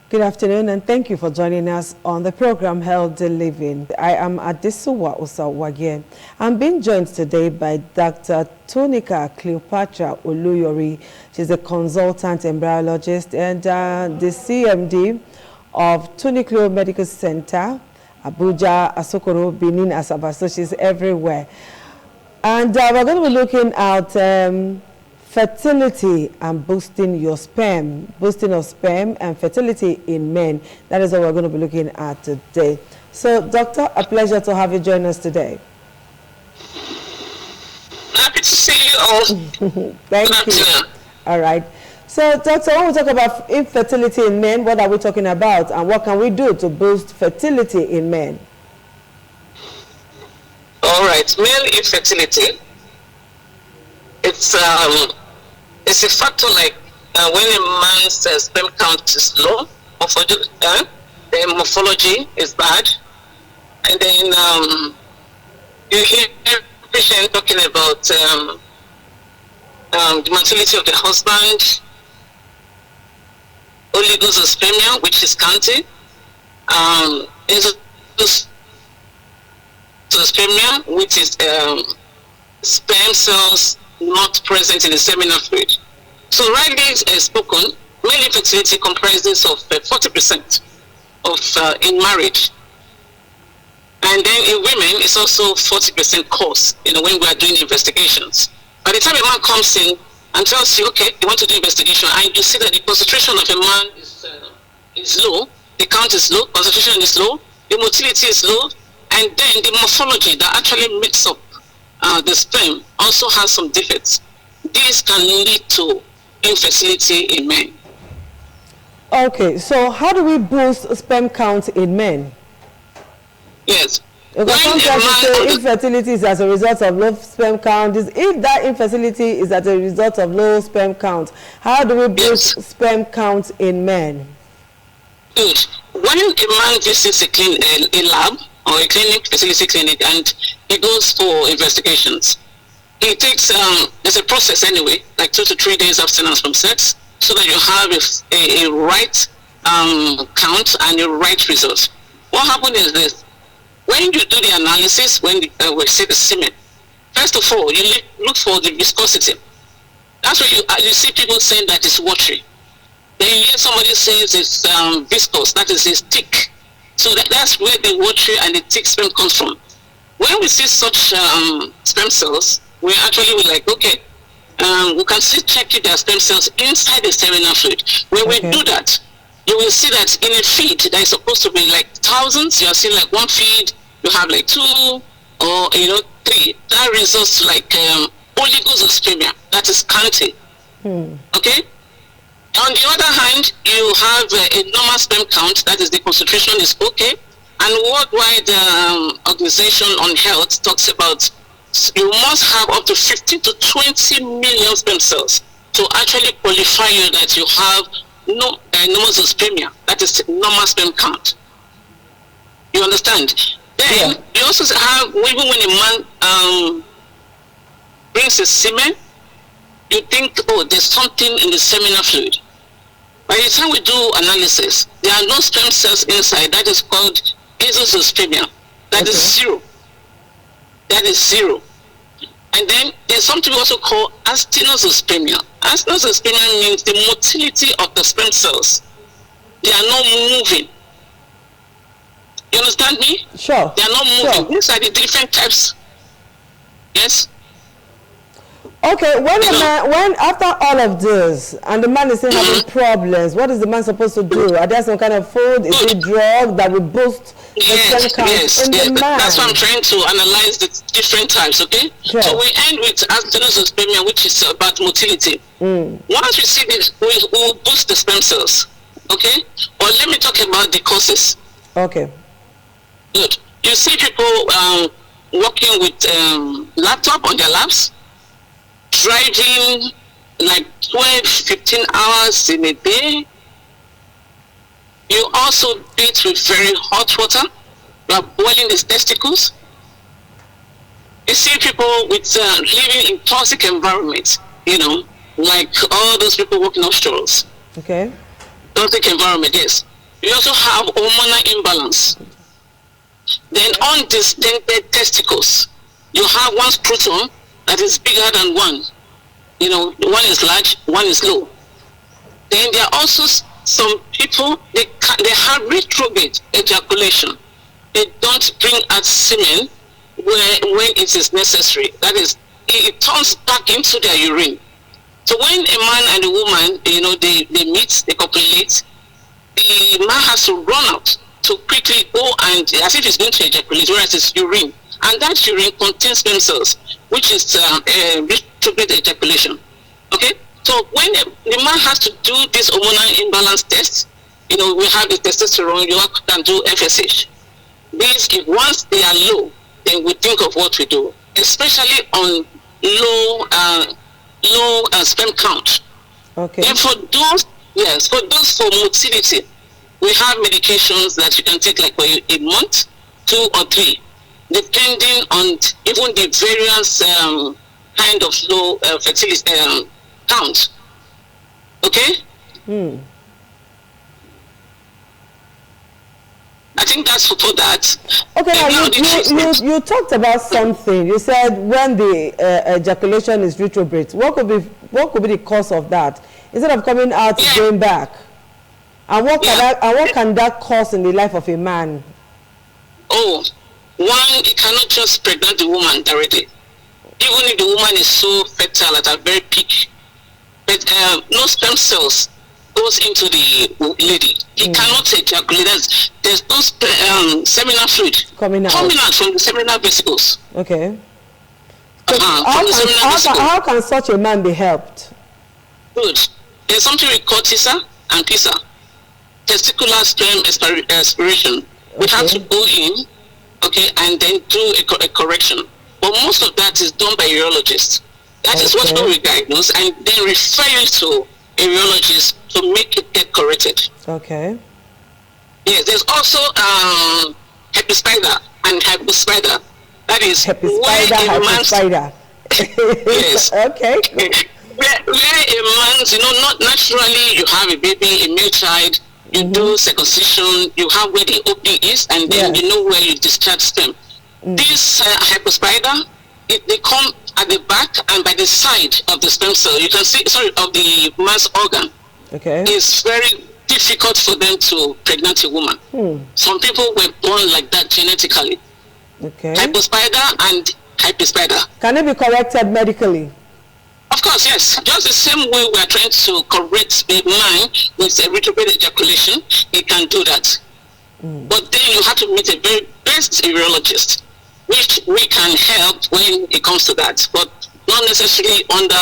Good afternoon, and thank you for joining us on the program Healthy Living. I am Adesuwa Osawagye. I'm being joined today by Dr. Tonika Cleopatra Oluyori. She's a consultant embryologist and the CMD of Tunicleo Medical Center, Abuja, Asokoro, Benin, Asaba. So she's everywhere. And we're going to be looking at fertility and boosting your sperm, boosting of sperm and fertility in men. That is what we're going to be looking at today. So, Doctor, a pleasure to have you join us today. Happy to see you all. Thank you. All right. So, Doctor, when we talk about infertility in men, what are we talking about, and what can we do to boost fertility in men? All right, male infertility. It's a factor like when a man's sperm count is low, the morphology is bad, and then you hear patient talking about the mortality of the husband, oligospermia, which is counting, spermia, which is sperm cells not present in the seminal fluid. So rightly spoken, male infertility comprises of 40% of in marriage. And then in women, it's also 40% cause, when we are doing investigations. By the time a man comes in and tells you, okay, you want to do investigation, and you see that the concentration of a man is low, the count is low, concentration is low, the motility is low, and then the morphology that actually makes up the sperm also has some defects. This can lead to infertility in men. Okay, so how do we boost sperm count in men? Yes. Because sometimes you say infertility is as a result of low sperm count. If that infertility is as a result of low sperm count, how do we boost sperm count in men? Good. When a man visits a lab or a clinic, fertility clinic, and he goes for investigations, he takes, there's a process anyway, like 2 to 3 days abstinence from sex, so that you have a right count and a right result. What happens is this: when you do the analysis, when we say the semen, first of all, you look for the viscosity. That's where you see people saying that it's watery. Then you hear somebody says it's viscous, that is, it's thick. So that's where the watery and the thick sperm comes from. When we see such sperm cells, we actually like, okay, we can still check if there are sperm cells inside the seminal fluid. When we do that, you will see that in a feed that is supposed to be like thousands, you are seeing like one feed, you have like 2 or 3. That results to like oligospermia, that is scanty. Okay? On the other hand, you have a normal sperm count, that is, the concentration is okay. And worldwide organization on health talks about you must have up to 15 to 20 million sperm cells to actually qualify you that you have normospermia, that is normal sperm count. You understand? Then you also have, even when a man brings a semen, you think, oh, there's something in the seminal fluid. By the time we do analysis, there are no sperm cells inside. That is called azoospermia. That is zero. That is zero. And then there's something we also call asthenospermia. Asthenospermia means the motility of the sperm cells. They are not moving. You understand me? Sure. They are not moving. Sure. These are the different types. Yes? Okay, when after all of this, and the man is still having problems, what is the man supposed to do? Are there some kind of food? Is it drug that will boost the sperm count in the man? That's why I'm trying to analyze the different types, okay? Sure. So we end with asthenospermia, which is about motility. Once we see this, we will boost the sperm cells, okay? Or let me talk about the causes. Okay. Good. You see people working with laptop on their laps, driving like 12, 15 hours in a day. You also bathe with very hot water. You are boiling the testicles. You see people with living in toxic environments, like all those people working offshores. Okay. Toxic environment, yes. You also have hormonal imbalance. Then on distended testicles, you have one scrotum that is bigger than one. One is large, one is low. Then there are also some people, they have retrograde ejaculation. They don't bring out semen when it is necessary. That is, it turns back into their urine. So when a man and a woman, they meet, they copulate, the man has to run out to quickly go and, as if he's going to ejaculate, whereas it's urine. And that urine contains sperm cells, which is retrograde ejaculation. Okay? So when the man has to do this hormonal imbalance test, we have the testosterone, you can do FSH. These, once they are low, then we think of what we do, especially on low sperm count. Okay. And for those for motility, we have medications that you can take like for a month, 2 or 3, depending on even the various kind of low fertility count. Okay? I think that's for that. Okay, now you talked about something. You said when the ejaculation is retrograde, what could be the cause of that? Instead of coming out, going back, and what can that cause in the life of a man? Oh, one, it cannot just pregnant the woman directly. Even if the woman is so fertile at a very peak, but no sperm cells goes into the lady. He cannot ejaculate. There's no seminal fluid coming out from the seminal vesicles. Okay. How can such a man be helped? Good. There's something we call TISA and PISA, testicular sperm aspiration. We have to go in, and then do a correction. But most of that is done by urologists. That is what we diagnose and then refer you to a urologist to make it get corrected. Okay. Yes, there's also herpes-spider and hypospider. That is herpes-spider. Yes. Okay. Where a man, not naturally you have a baby, a male child, you do circumcision, you have where the opening is, and then you know where you discharge sperm. This hypospider, they come at the back and by the side of the sperm cell. You can see, of the man's organ. Okay. It's very difficult for them to pregnant a woman. Some people were born like that genetically. Okay. Hypospider and hypospider. Can it be corrected medically? Of course, yes. Just the same way we are trying to correct the man with a retrograde ejaculation, he can do that. But then you have to meet a very best urologist, which we can help when it comes to that, but not necessarily under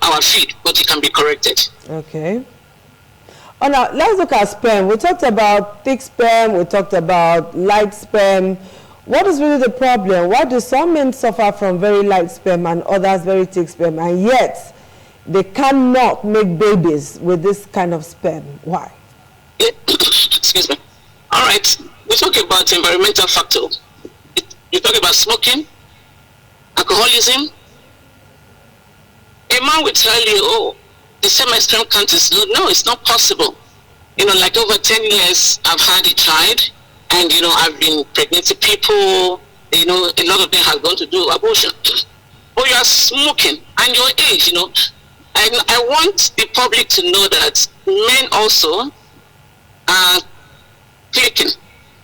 our feet, but it can be corrected. Okay. Oh, now let's look at sperm. We talked about thick sperm. We talked about light sperm. What is really the problem? Why do some men suffer from very light sperm and others very thick sperm, and yet they cannot make babies with this kind of sperm? Why? Excuse me. All right. We talk about environmental factors. You talk about smoking, alcoholism. A man will tell you, the sperm count is low. No, it's not possible. Like over 10 years, I've had a child. And, I've been pregnant people, a lot of them have gone to do abortion. Or you are smoking and your age, And I want the public to know that men also are clicking,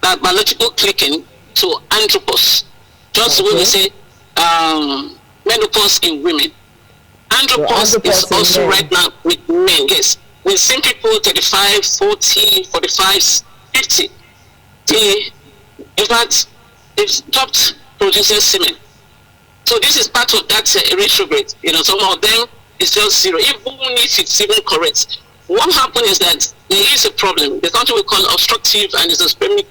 that biological clicking to andropause. Just the way we say menopause in women. Andropause is also right now with men, yes. We've seen people 35, 40, 45, 50. In fact, they've stopped producing semen. So this is part of that retrograde. Some of them is just zero, even if it's even correct. What happens is that there is a problem. There's something we call obstructive and it's a spermic,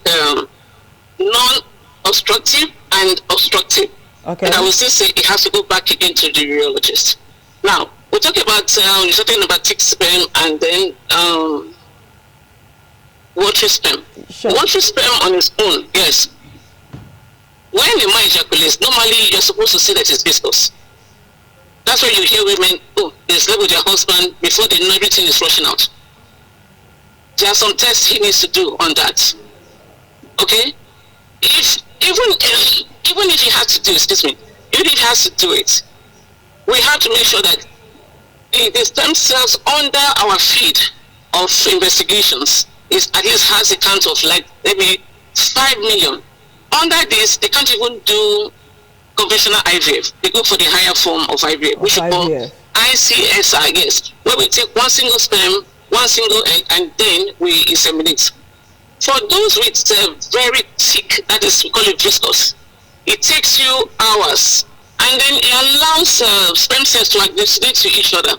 non-obstructive and obstructive. Okay. And I will still say it has to go back again to the urologist. Now, we're talking about, you're talking about thick sperm and then watery sperm. Sure. Watery sperm on its own, yes. When a man ejaculates, normally you're supposed to see that it's viscous. That's why you hear women, they slept with their husband before they know everything is rushing out. there are some tests he needs to do on that. Okay? Even if he has to do, even if he has to do it, we have to make sure that the stem cells under our feed of investigations is at least has a count of like maybe 5 million. Under this, they can't even do conventional IVF. They go for the higher form of IVF, which we call ICSI, yes, where we take one single sperm, one single egg, and then we inseminate. For those with very thick, that is, we call it viscous, it takes you hours, and then it allows sperm cells to agglutinate to each other.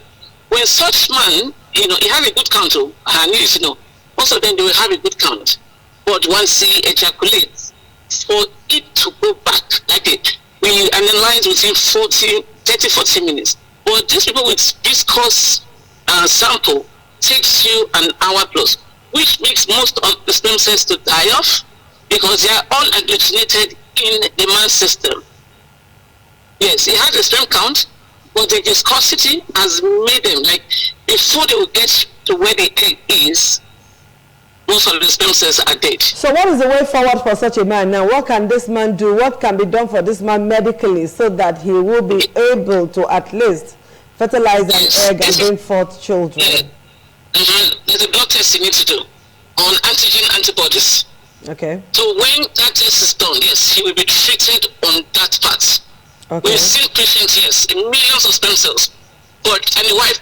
When such man, he has a good count, I need to know, most of them, they will have a good count. But once he ejaculates, for it to go back, like it, we analyze within 30-40 minutes. But these people with viscous sample takes you an hour plus, which makes most of the sperm cells to die off because they are all agglutinated in the man's system. Yes, he has a sperm count, but the viscosity has made them, like, before they will get to where the egg is, most of the sperm cells are dead. So what is the way forward for such a man now? What can this man do? What can be done for this man medically so that he will be able to at least fertilize an egg and bring forth children? There's a blood test you need to do on antigen antibodies. Okay. So when that test is done, yes, he will be treated on that part. Okay. We've seen patients, yes, in millions of stem cells, but and the wife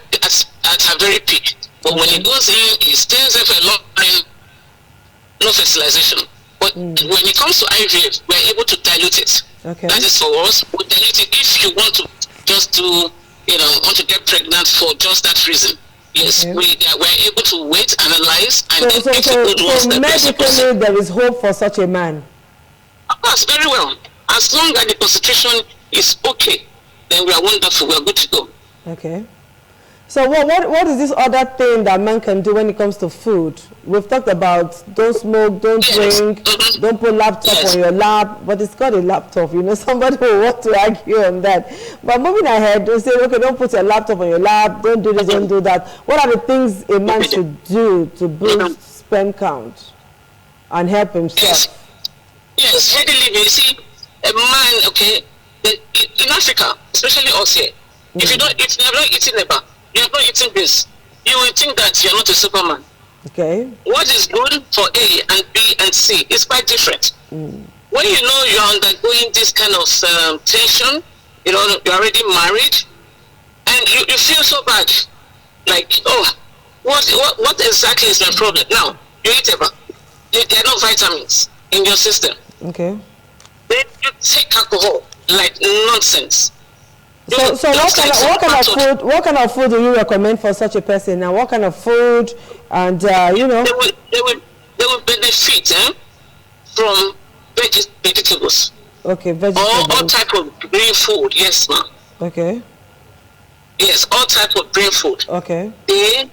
at her very peak. But when he goes in, he stays there for a long time, no fertilization. But when it comes to IVF, we're able to dilute it. Okay. That is for us. We dilute it if you want to just to, want to get pregnant for just that reason. Yes, okay. We're able to wait, analyze, and so medically there is hope for such a man. Of course, very well. As long as the concentration is okay, then we are wonderful. We are good to go. Okay. So what is this other thing that man can do when it comes to food? We've talked about don't smoke, don't drink, don't put laptop on your lap, but it's got a laptop, somebody will want to argue on that. But moving ahead, they say, okay, don't put your laptop on your lap, don't do this, don't do that. What are the things a man should do to boost sperm count and help himself? Yes, healthy living. You see, a man, okay, in Africa, especially us here, if you have not eaten eba, you have not eaten this, you will think that you are not a superman. Okay. What is good for A and B and C is quite different. When you're undergoing this kind of tension, you're already married, and you feel so bad. Like, oh, what exactly is my problem? Now, you eat eba. There are no vitamins in your system. Okay. Then you take alcohol like nonsense. So what kind of food do you recommend for such a person? Now, what kind of food, and They will benefit from vegetables. Okay, vegetables. All type of green food, yes, ma'am. Okay. Yes, all type of green food. Okay. They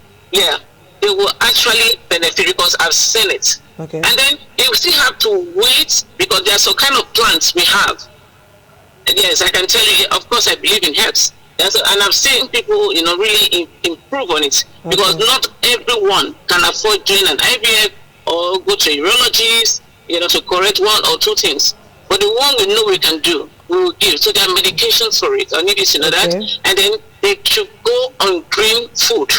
will actually benefit because I've seen it. Okay. And then you still have to wait because there are some kind of plants we have. Yes, I can tell you, of course, I believe in herbs. Yes, and I've seen people, really improve on it. Because not everyone can afford doing an IVF or go to a urologist, to correct one or two things. But the one we know we can do, we will give. So there are medications for it. I need you to know that. And then they should go on green food.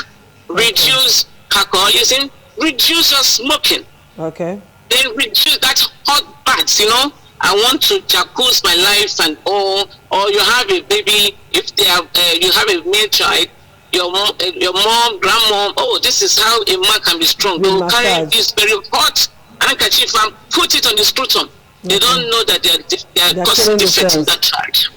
Reduce alcoholism, reduce your smoking. Okay. Then reduce that hot baths, I want to jacuzzi my life and all, or you have a baby, if they have, you have a male child, your mom, grandmom, oh, this is how a man can be strong. They will carry this very hot handkerchief and put it on the scrotum. They don't know that they are causing defects in that child.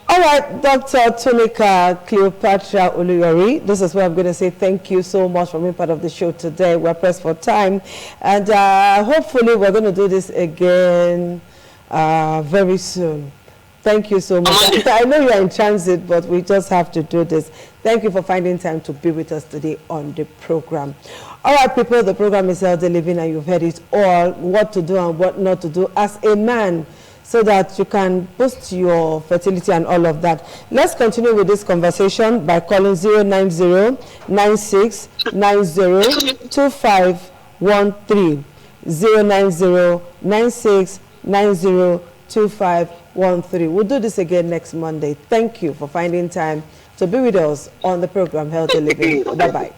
All right, Dr. Tonika Cleopatra Oluyori, this is where I'm going to say thank you so much for being part of the show today. We're pressed for time, and hopefully we're going to do this again very soon. Thank you so much. I know you are in transit, but we just have to do this. Thank you for finding time to be with us today on the program. All right, people, the program is Healthy Living, and you've heard it all, what to do and what not to do as a man, so that you can boost your fertility and all of that. Let's continue with this conversation by calling 090-9690-25 2513. 09096902513. We'll do this again next Monday. Thank you for finding time to be with us on the program Healthy Living. Bye-bye.